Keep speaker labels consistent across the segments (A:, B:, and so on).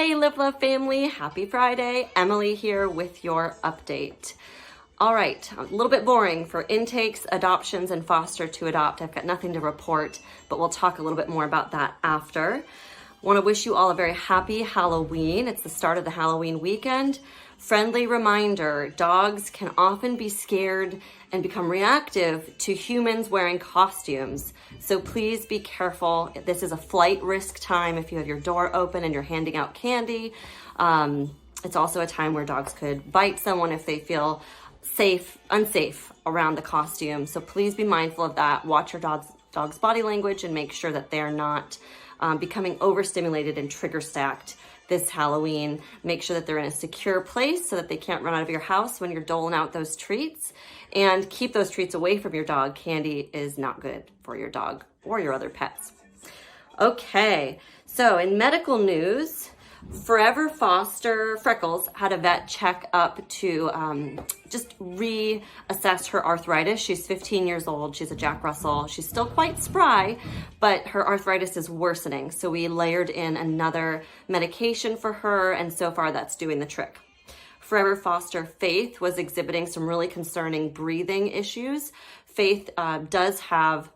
A: Hey Live Love family, happy Friday. Emily here with your update. All right, a little bit boring for intakes, adoptions, and foster to adopt. I've got nothing to report, but we'll talk a little bit more about that after. I want to wish you all a very happy Halloween. It's the start of the Halloween weekend. Friendly reminder, dogs can often be scared and become reactive to humans wearing costumes. So please be careful. This is a flight risk time if you have your door open and you're handing out candy. It's also a time where dogs could bite someone if they feel unsafe around the costume. So please be mindful of that. Watch your dog's body language and make sure that they're not becoming overstimulated and trigger stacked this Halloween. Make sure that they're in a secure place so that they can't run out of your house when you're doling out those treats, and keep those treats away from your dog. Candy is not good for your dog or your other pets. Okay, so in medical news, Foster Freckles had a vet check up to just reassess her arthritis. She's 15 years old. She's a Jack Russell. She's still quite spry, but her arthritis is worsening. So we layered in another medication for her, and so far that's doing the trick. Forever Foster Faith was exhibiting some really concerning breathing issues. Faith does have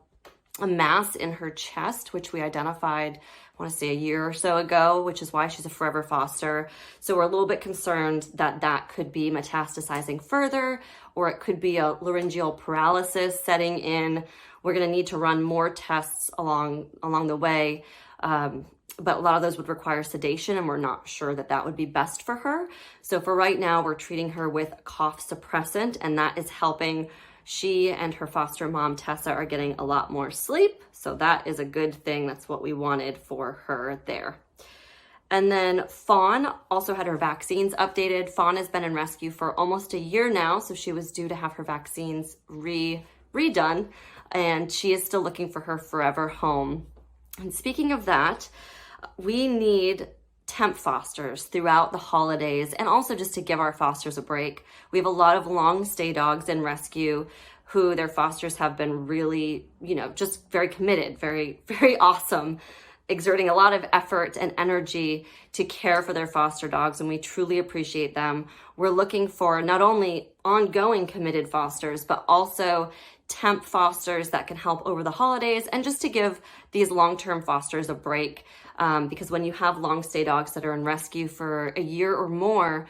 A: a mass in her chest, which we identified, I want to say a year or so ago, which is why she's a forever foster. So we're a little bit concerned that that could be metastasizing further, or it could be a laryngeal paralysis setting in. We're going to need to run more tests along the way, but a lot of those would require sedation, and we're not sure that that would be best for her. So for right now, we're treating her with a cough suppressant, and that is helping. She and her foster mom, Tessa, are getting a lot more sleep. So that is a good thing. That's what we wanted for her there. And then Fawn also had her vaccines updated. Fawn has been in rescue for almost a year now. So she was due to have her vaccines redone. And she is still looking for her forever home. And speaking of that, we need temp fosters throughout the holidays, and also just to give our fosters a break. We have a lot of long stay dogs in rescue who their fosters have been really, just very committed, very, very awesome, exerting a lot of effort and energy to care for their foster dogs, and we truly appreciate them. We're looking for not only ongoing committed fosters, but also temp fosters that can help over the holidays, and just to give these long-term fosters a break. Because when you have long stay dogs that are in rescue for a year or more,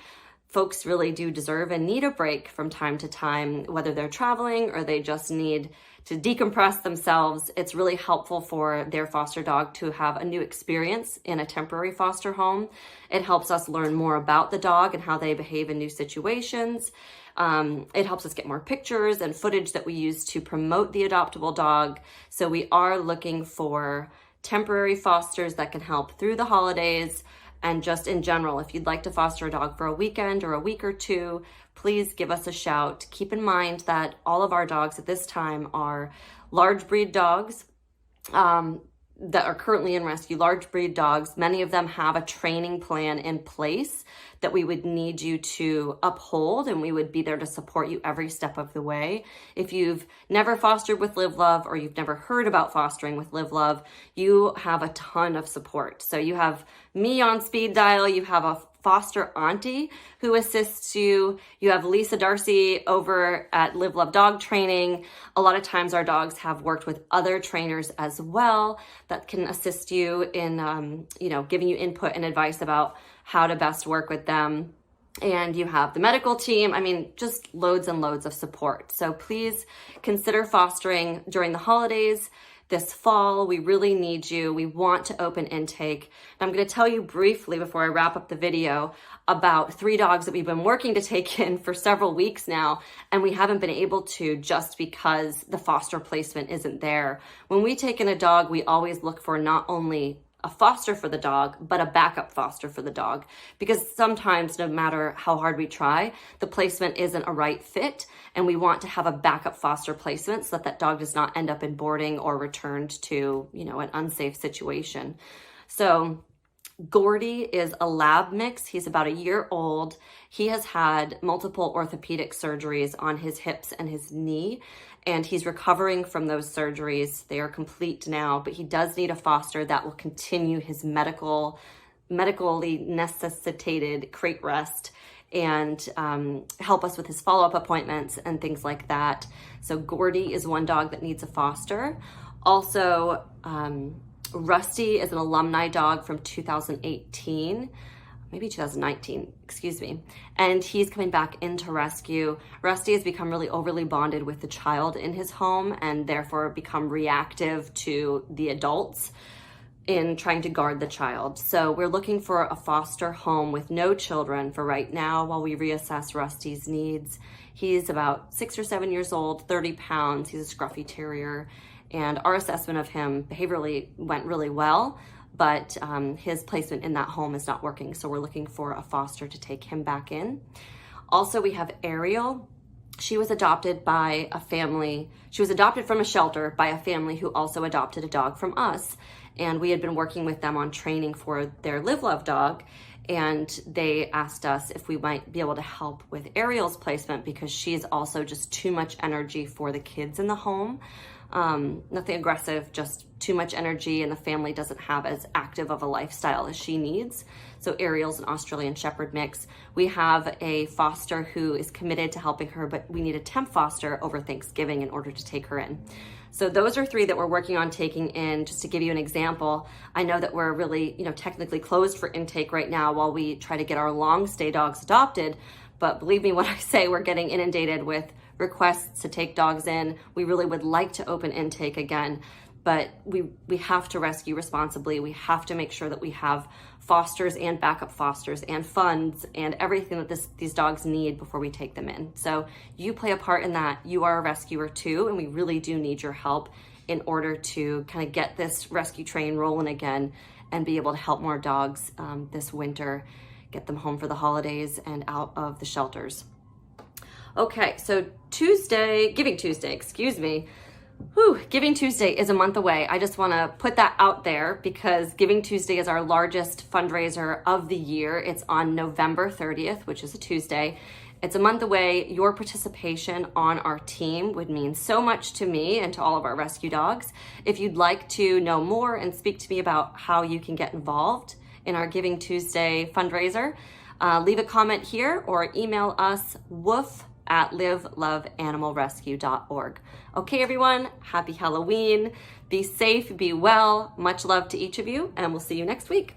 A: folks really do deserve and need a break from time to time, whether they're traveling or they just need to decompress themselves. It's really helpful for their foster dog to have a new experience in a temporary foster home. It helps us learn more about the dog and how they behave in new situations. It helps us get more pictures and footage that we use to promote the adoptable dog. So we are looking for temporary fosters that can help through the holidays, and just in general, if you'd like to foster a dog for a weekend or a week or two, please give us a shout. Keep in mind that all of our dogs at this time are large breed dogs that are currently in rescue, large breed dogs. Many of them have a training plan in place that we would need you to uphold, and we would be there to support you every step of the way. If you've never fostered with Live Love, or you've never heard about fostering with Live Love, you have a ton of support. So you have me on speed dial, you have a foster auntie who assists you. You have Lisa Darcy over at Live Love Dog Training. A lot of times our dogs have worked with other trainers as well that can assist you in, giving you input and advice about how to best work with them. And you have the medical team. I mean, just loads and loads of support. So please consider fostering during the holidays. This fall, we really need you. We want to open intake. And I'm going to tell you briefly before I wrap up the video about 3 dogs that we've been working to take in for several weeks now, and we haven't been able to just because the foster placement isn't there. When we take in a dog, we always look for not only a foster for the dog, but a backup foster for the dog. Because sometimes, no matter how hard we try, the placement isn't a right fit, and we want to have a backup foster placement so that that dog does not end up in boarding or returned to, an unsafe situation. So Gordy is a lab mix. He's about a year old. He has had multiple orthopedic surgeries on his hips and his knee, and he's recovering from those surgeries. They are complete now, but he does need a foster that will continue his medical medically necessitated crate rest and help us with his follow-up appointments and things like that. So Gordy is one dog that needs a foster. Also, Rusty is an alumni dog from 2018, maybe 2019, excuse me. And he's coming back into rescue. Rusty has become really overly bonded with the child in his home and therefore become reactive to the adults in trying to guard the child. So we're looking for a foster home with no children for right now while we reassess Rusty's needs. He's about 6 or 7 years old, 30 pounds. He's a scruffy terrier. And our assessment of him behaviorally went really well, but his placement in that home is not working. So we're looking for a foster to take him back in. Also, we have Ariel. She was adopted by a family. She was adopted from a shelter by a family who also adopted a dog from us. And we had been working with them on training for their Live Love dog. And they asked us if we might be able to help with Ariel's placement because she's also just too much energy for the kids in the home. Nothing aggressive, just too much energy, and the family doesn't have as active of a lifestyle as she needs. So Ariel's an Australian Shepherd mix. We have a foster who is committed to helping her, but we need a temp foster over Thanksgiving in order to take her in. So those are 3 that we're working on taking in. Just to give you an example, I know that we're really, technically closed for intake right now while we try to get our long stay dogs adopted. But believe me when I say we're getting inundated with requests to take dogs in. We really would like to open intake again, but we have to rescue responsibly. We have to make sure that we have fosters and backup fosters and funds and everything that these dogs need before we take them in. So you play a part in that. You are a rescuer too, and we really do need your help in order to kind of get this rescue train rolling again and be able to help more dogs this winter, get them home for the holidays and out of the shelters. Okay, so Giving Tuesday, excuse me. Giving Tuesday is a month away. I just want to put that out there because Giving Tuesday is our largest fundraiser of the year. It's on November 30th, which is a Tuesday. It's a month away. Your participation on our team would mean so much to me and to all of our rescue dogs. If you'd like to know more and speak to me about how you can get involved in our Giving Tuesday fundraiser, leave a comment here or email us woof@liveloveanimalrescue.org. Okay, everyone, happy Halloween. Be safe, be well. Much love to each of you, and we'll see you next week.